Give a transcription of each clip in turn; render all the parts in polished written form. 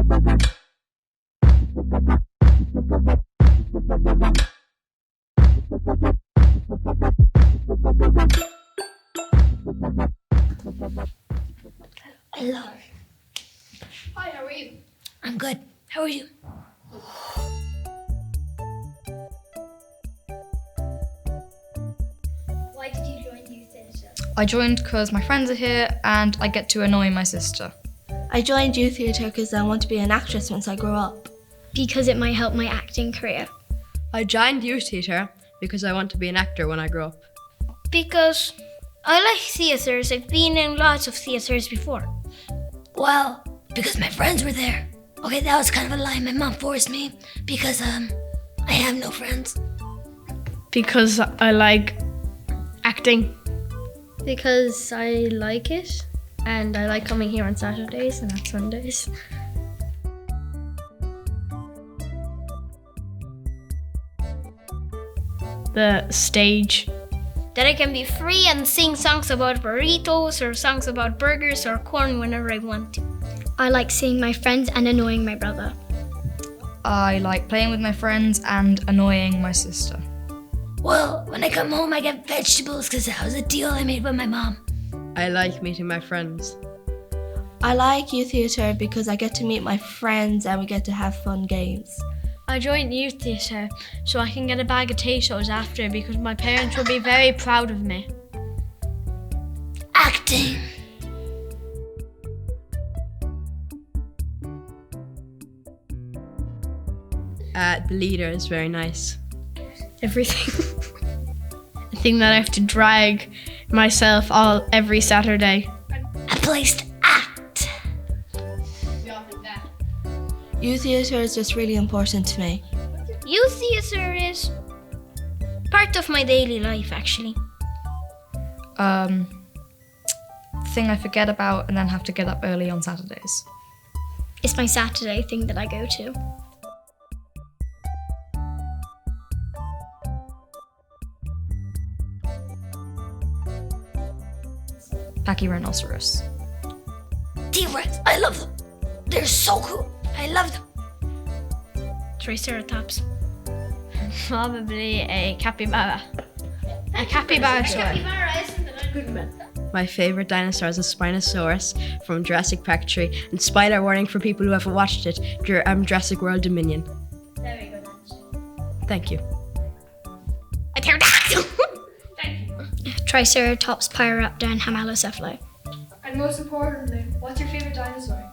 Hello. Hi, how are you? I'm good. How are you? Why did you join the youth theatre? I joined because my friends are here and I get to annoy my sister. I joined youth theatre because I want to be an actress once I grow up. Because it might help my acting career. I joined youth theatre because I want to be an actor when I grow up. Because I like theatres. I've been in lots of theatres before. Well, because my friends were there. Okay, that was kind of a lie. My mom forced me because I have no friends. Because I like acting. Because I like it. And I like coming here on Saturdays and not Sundays. The stage. That I can be free and sing songs about burritos or songs about burgers or corn whenever I want to. I like seeing my friends and annoying my brother. I like playing with my friends and annoying my sister. Well, when I come home, I get vegetables because that was a deal I made with my mom. I like meeting my friends. I like youth theatre because I get to meet my friends and we get to have fun games. I joined youth theatre so I can get a bag of potatoes after because my parents will be very proud of me. Acting. The leader is very nice. Everything. The thing that I have to drag myself every Saturday. A place to act. Youth theatre is just really important to me. Youth theatre is part of my daily life, actually. Thing I forget about and then have to get up early on Saturdays. It's my Saturday thing that I go to. Packy Rhinoceros. T-Rex, I love them. They're so cool. I love them. Triceratops. Probably a capybara. A capybara. My favourite dinosaur is a Spinosaurus from Jurassic Park 3. And spoiler warning for people who haven't watched it, Jurassic World Dominion. Very good answer. Thank you. A pterodactyl. Triceratops, Pyroraptor, and Hamalocephalo. And most importantly, what's your favourite dinosaur?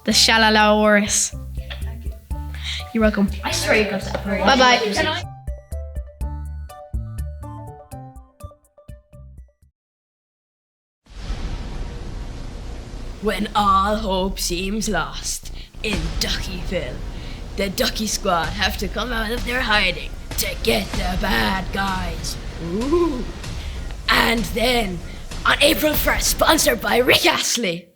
The Shalalaurus. Thank you. You're welcome. I swear you got that. Bye-bye. When all hope seems lost in Duckyville, the Ducky Squad have to come out of their hiding to get the bad guys. Ooh. And then, on April 1st, sponsored by Rick Astley,